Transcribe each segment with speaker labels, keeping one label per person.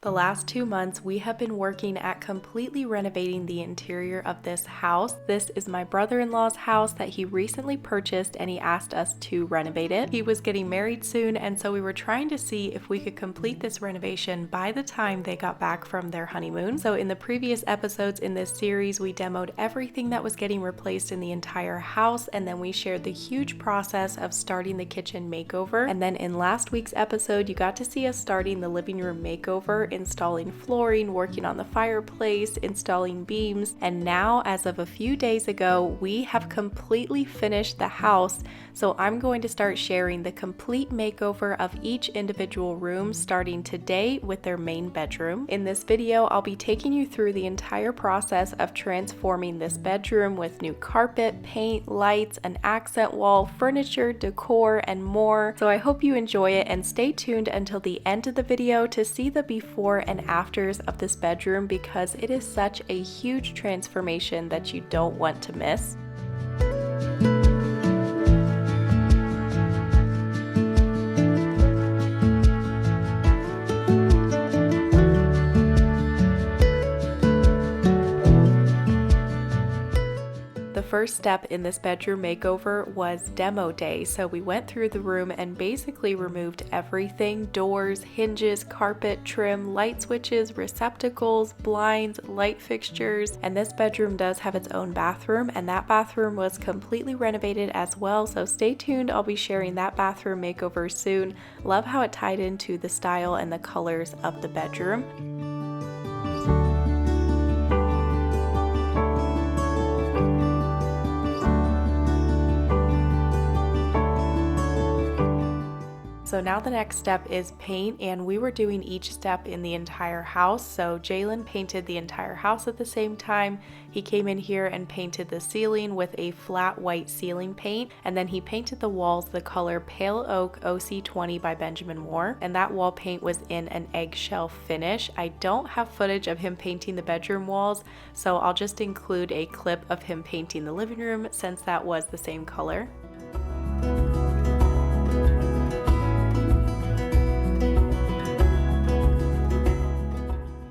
Speaker 1: The last 2 months, we have been working at completely renovating the interior of this house. This is my brother-in-law's house that he recently purchased, and he asked us to renovate it. He was getting married soon, and so we were trying to see if we could complete this renovation by the time they got back from their honeymoon. So in the previous episodes in this series, we demoed everything that was getting replaced in the entire house, and then we shared the huge process of starting the kitchen makeover. And then in last week's episode, you got to see us starting the living room makeover, installing flooring, working on the fireplace, installing beams, and now as of a few days ago, we have completely finished the house. So I'm going to start sharing the complete makeover of each individual room starting today with their main bedroom. In this video, I'll be taking you through the entire process of transforming this bedroom with new carpet, paint, lights, an accent wall, furniture, decor, and more. So I hope you enjoy it and stay tuned until the end of the video to see the before and afters of this bedroom because it is such a huge transformation that you don't want to miss. The first step in this bedroom makeover was demo day. So we went through the room and basically removed everything: doors, hinges, carpet, trim, light switches, receptacles, blinds, light fixtures. And this bedroom does have its own bathroom, and that bathroom was completely renovated as well. So stay tuned, I'll be sharing that bathroom makeover soon. Love how it tied into the style and the colors of the bedroom. So now the next step is paint, and we were doing each step in the entire house. So Jalen painted the entire house at the same time. He came in here and painted the ceiling with a flat white ceiling paint, and then he painted the walls the color Pale Oak OC20 by Benjamin Moore, and that wall paint was in an eggshell finish. I don't have footage of him painting the bedroom walls, so I'll just include a clip of him painting the living room since that was the same color.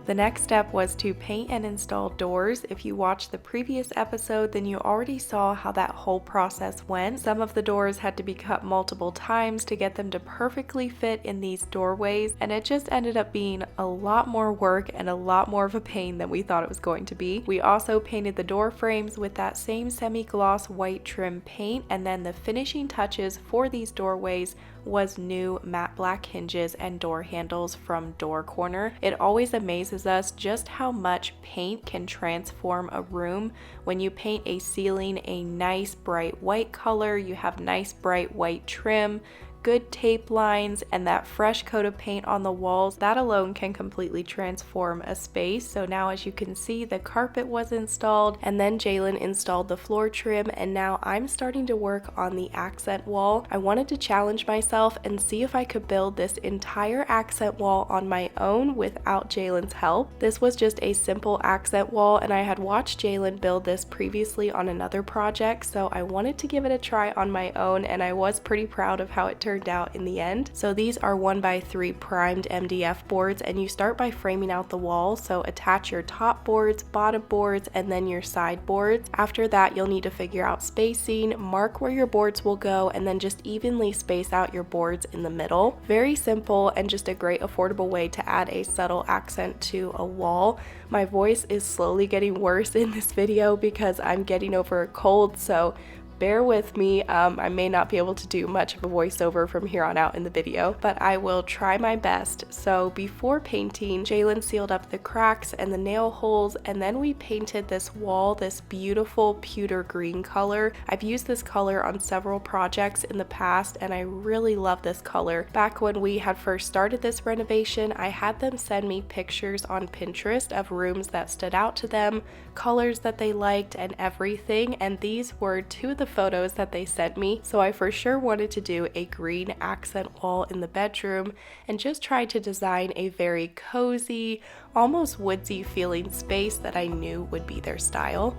Speaker 1: The next step was to paint and install doors. If you watched the previous episode, then you already saw how that whole process went. Some of the doors had to be cut multiple times to get them to perfectly fit in these doorways, and it just ended up being a lot more work and a lot more of a pain than we thought it was going to be. We also painted the door frames with that same semi-gloss white trim paint, and then the finishing touches for these doorways was new matte black hinges and door handles from Door Corner. It always amazes us just how much paint can transform a room. When you paint a ceiling a nice bright white color, you have nice bright white trim, good tape lines, and that fresh coat of paint on the walls, that alone can completely transform a space. So now, as you can see, the carpet was installed, and then Jalen installed the floor trim, and now I'm starting to work on the accent wall. I wanted to challenge myself and see if I could build this entire accent wall on my own without Jalen's help. This was just a simple accent wall, and I had watched Jalen build this previously on another project, so I wanted to give it a try on my own, and I was pretty proud of how it turned out in the end. So these are 1x3 primed MDF boards, and you start by framing out the wall. So attach your top boards, bottom boards, and then your side boards. After that, you'll need to figure out spacing, mark where your boards will go, and then just evenly space out your boards in the middle. Very simple and just a great affordable way to add a subtle accent to a wall. My voice is slowly getting worse in this video because I'm getting over a cold, so bear with me. I may not be able to do much of a voiceover from here on out in the video, but I will try my best. So before painting, Jalen sealed up the cracks and the nail holes, and then we painted this wall this beautiful pewter green color. I've used this color on several projects in the past, and I really love this color. Back when we had first started this renovation, I had them send me pictures on Pinterest of rooms that stood out to them, colors that they liked, and everything, and these were two of the photos that they sent me. So I for sure wanted to do a green accent wall in the bedroom and just try to design a very cozy, almost woodsy feeling space that I knew would be their style.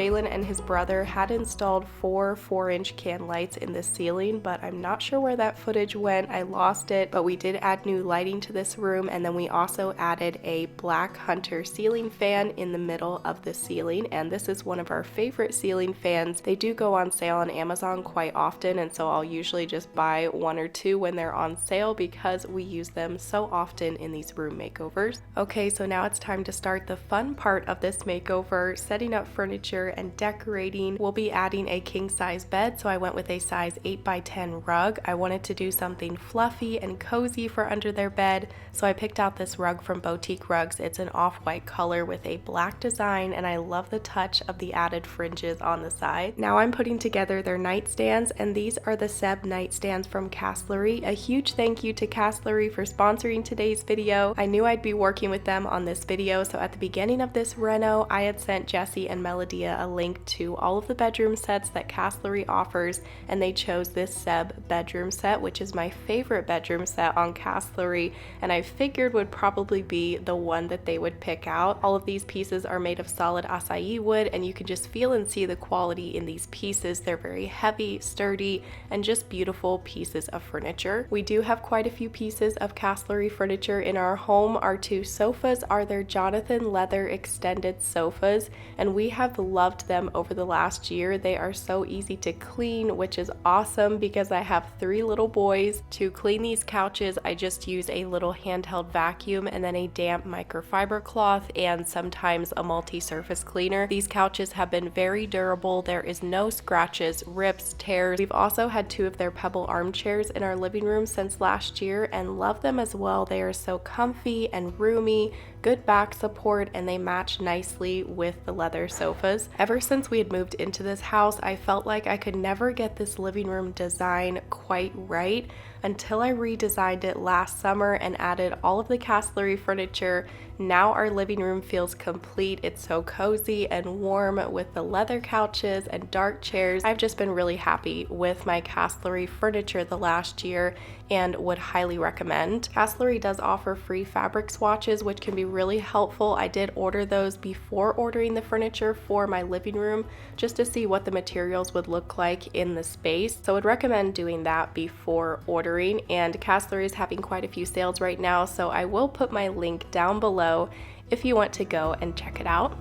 Speaker 1: Jalen and his brother had installed 4-inch can lights in the ceiling, but I'm not sure where that footage went. I lost it, but we did add new lighting to this room, and then we also added a black Hunter ceiling fan in the middle of the ceiling, and this is one of our favorite ceiling fans. They do go on sale on Amazon quite often, and so I'll usually just buy 1 or 2 when they're on sale because we use them so often in these room makeovers. Okay, so now it's time to start the fun part of this makeover, setting up furniture and decorating. We'll be adding a king size bed, so I went with a size 8x10 rug. I wanted to do something fluffy and cozy for under their bed, so I picked out this rug from Boutique Rugs. It's an off-white color with a black design, and I love the touch of the added fringes on the side. Now I'm putting together their nightstands, and these are the Seb nightstands from Castlery. A huge thank you to Castlery for sponsoring today's video. I knew I'd be working with them on this video, so at the beginning of this reno, I had sent Jesse and Melodia a link to all of the bedroom sets that Castlery offers, and they chose this Seb bedroom set, which is my favorite bedroom set on Castlery, and I figured would probably be the one that they would pick out. All of these pieces are made of solid acai wood, and you can just feel and see the quality in these pieces. They're very heavy, sturdy, and just beautiful pieces of furniture. We do have quite a few pieces of Castlery furniture in our home. Our 2 sofas are their Jonathan leather extended sofas, and we have loved them over the last year. They are so easy to clean, which is awesome because I have 3 little boys. To clean these couches, I just use a little handheld vacuum and then a damp microfiber cloth and sometimes a multi-surface cleaner. These couches have been very durable. There is no scratches, rips, tears. We've also had 2 of their pebble armchairs in our living room since last year and love them as well. They are so comfy and roomy, good back support, and they match nicely with the leather sofas. Ever since we had moved into this house, I felt like I could never get this living room design quite right until I redesigned it last summer and added all of the Castlery furniture. Now our living room feels complete. It's so cozy and warm with the leather couches and dark chairs. I've just been really happy with my Castlery furniture the last year and would highly recommend. Castlery does offer free fabric swatches, which can be really helpful. I did order those before ordering the furniture for my living room just to see what the materials would look like in the space. So I would recommend doing that before ordering, and Castlery is having quite a few sales right now, so I will put my link down below if you want to go and check it out.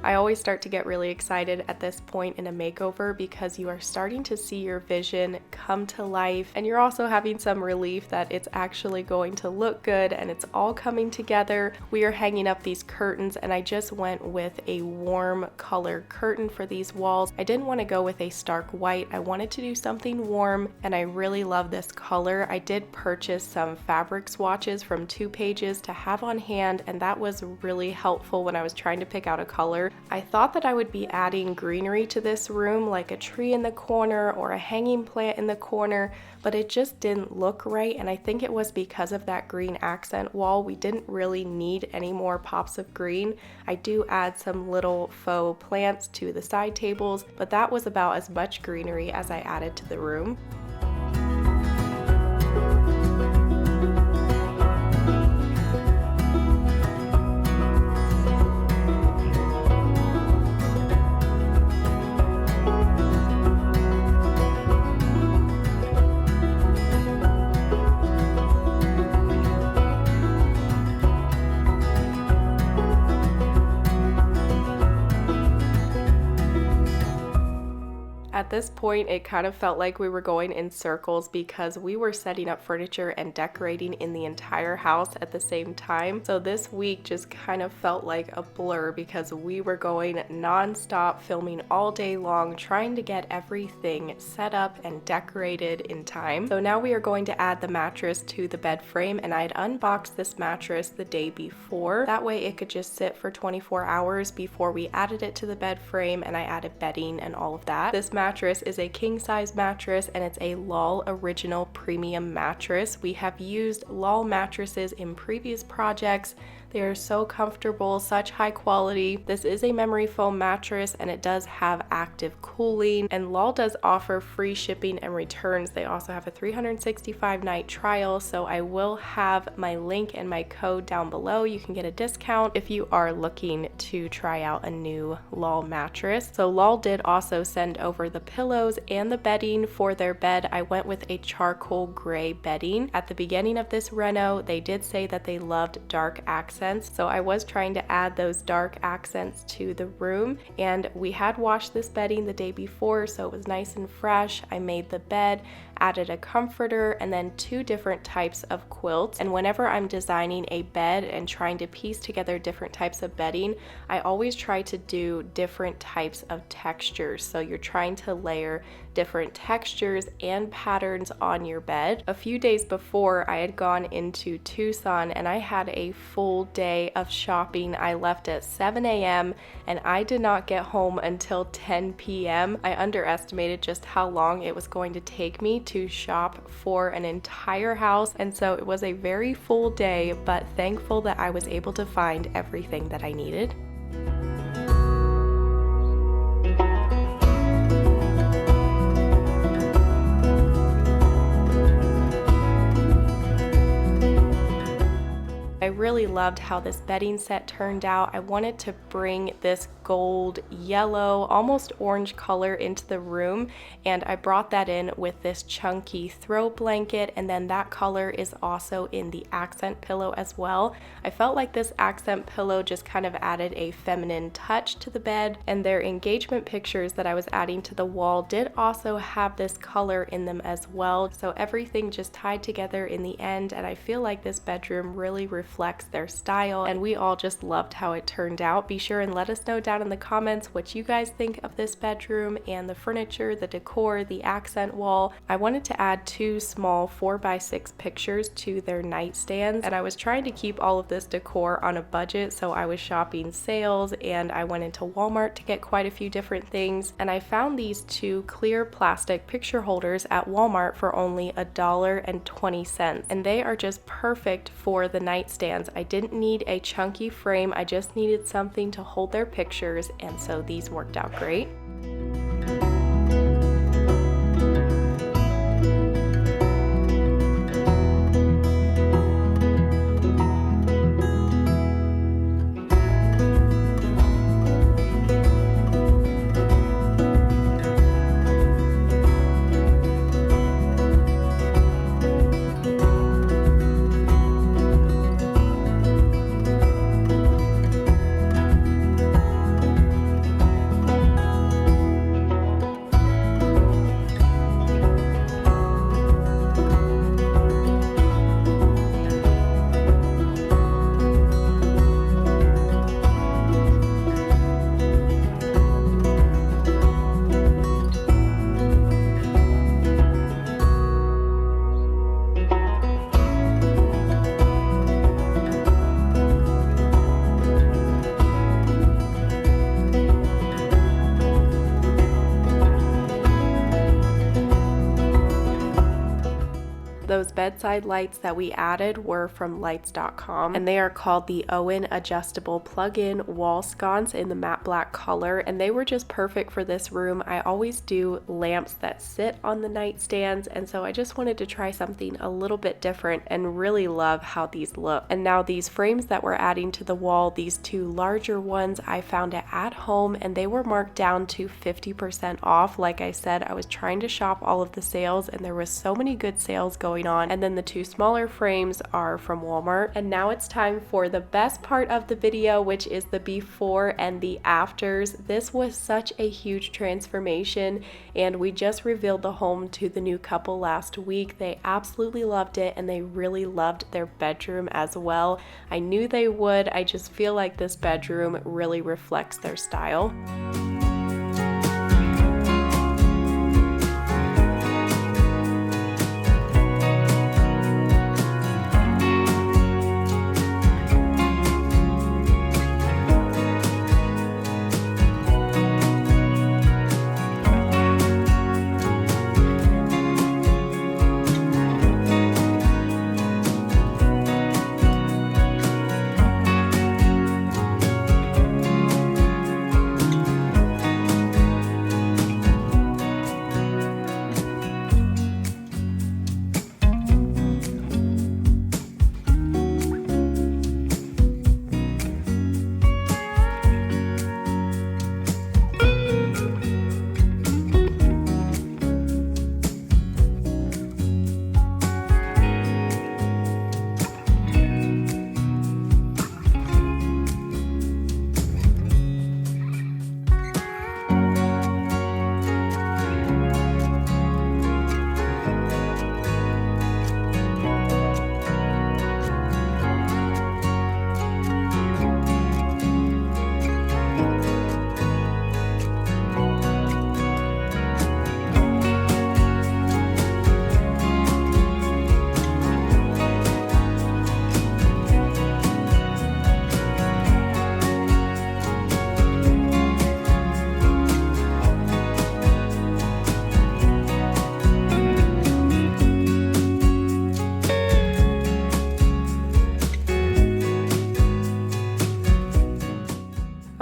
Speaker 1: I always start to get really excited at this point in a makeover because you are starting to see your vision come to life, and you're also having some relief that it's actually going to look good and it's all coming together. We are hanging up these curtains, and I just went with a warm color curtain for these walls. I didn't want to go with a stark white. I wanted to do something warm, and I really love this color. I did purchase some fabric swatches from 2 Pages to have on hand, and that was really helpful when I was trying to pick out a color. I thought that I would be adding greenery to this room, like a tree in the corner or a hanging plant in the corner, but it just didn't look right, and I think it was because of that green accent wall. We didn't really need any more pops of green. I do add some little faux plants to the side tables, but that was about as much greenery as I added to the room. At this point, it kind of felt like we were going in circles because we were setting up furniture and decorating in the entire house at the same time. So this week just kind of felt like a blur because we were going non-stop, filming all day long, trying to get everything set up and decorated in time. So now we are going to add the mattress to the bed frame, and I had unboxed this mattress the day before. That way it could just sit for 24 hours before we added it to the bed frame and I added bedding and all of that. This mattress mattress is a king size mattress, and it's a Lol Original Premium mattress. We have used Lol mattresses in previous projects. They are so comfortable, such high quality. This is a memory foam mattress and it does have active cooling, and Lol does offer free shipping and returns. They also have a 365-night trial, so I will have my link and my code down below. You can get a discount if you are looking to try out a new Lol mattress. So Lol did also send over the pillows and the bedding for their bed. I went with a charcoal gray bedding. At the beginning of this reno, they did say that they loved dark accents, so I was trying to add those dark accents to the room, and we had washed this bedding the day before, so it was nice and fresh. I made the bed, added a comforter, and then 2 different types of quilts. And whenever I'm designing a bed and trying to piece together different types of bedding, I always try to do different types of textures. So you're trying to layer different textures and patterns on your bed. A few days before, I had gone into Tucson and I had a full day of shopping. I left at 7 a.m. and I did not get home until 10 p.m. I underestimated just how long it was going to take me to shop for an entire house, and so it was a very full day, but thankful that I was able to find everything that I needed. I really loved how this bedding set turned out. I wanted to bring this gold, yellow, almost orange color into the room, and I brought that in with this chunky throw blanket, and then that color is also in the accent pillow as well. I felt like this accent pillow just kind of added a feminine touch to the bed, and their engagement pictures that I was adding to the wall did also have this color in them as well, so everything just tied together in the end, and I feel like this bedroom really reflects their style, and we all just loved how it turned out. Be sure and let us know down in the comments what you guys think of this bedroom and the furniture, the decor, the accent wall. I wanted to add 2 small 4x6 pictures to their nightstands, and I was trying to keep all of this decor on a budget, so I was shopping sales and I went into Walmart to get quite a few different things, and I found these 2 clear plastic picture holders at Walmart for only $1.20, and they are just perfect for the nightstands. I didn't need a chunky frame, I just needed something to hold their pictures, and so these worked out great. Those bedside lights that we added were from lights.com, and they are called the Owen Adjustable Plug-in Wall Sconce in the matte black color, and they were just perfect for this room. I always do lamps that sit on the nightstands, and so I just wanted to try something a little bit different and really love how these look. And now these frames that we're adding to the wall, these 2 larger ones, I found at home, and they were marked down to 50% off. Like I said, I was trying to shop all of the sales, and there was so many good sales going on. And then the 2 smaller frames are from Walmart. And now it's time for the best part of the video, which is the before and the afters. This was such a huge transformation, and we just revealed the home to the new couple last week. They absolutely loved it, and they really loved their bedroom as well. I knew they would. I just feel like this bedroom really reflects their style.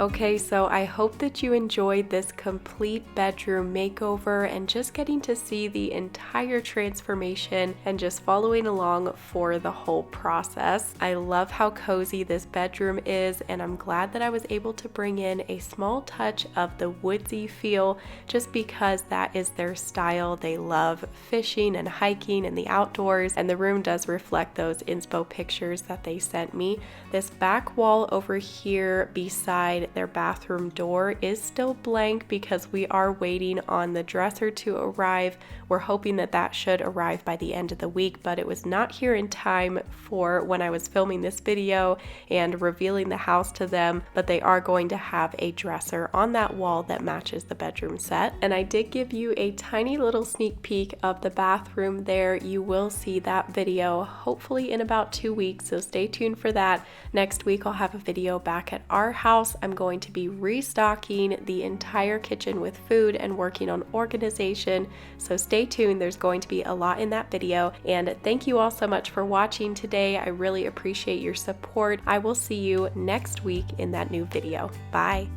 Speaker 1: Okay, so I hope that you enjoyed this complete bedroom makeover and just getting to see the entire transformation and just following along for the whole process. I love how cozy this bedroom is, and I'm glad that I was able to bring in a small touch of the woodsy feel just because that is their style. They love fishing and hiking and the outdoors, and the room does reflect those inspo pictures that they sent me. This back wall over here beside their bathroom door is still blank because we are waiting on the dresser to arrive. We're hoping that that should arrive by the end of the week, but it was not here in time for when I was filming this video and revealing the house to them, but they are going to have a dresser on that wall that matches the bedroom set. And I did give you a tiny little sneak peek of the bathroom there. You will see that video hopefully in about 2 weeks, so stay tuned for that. Next week I'll have a video back at our house. I'm going to be restocking the entire kitchen with food and working on organization, so stay tuned. There's going to be a lot in that video, and thank you all so much for watching today. I really appreciate your support. I will see you next week in that new video. Bye.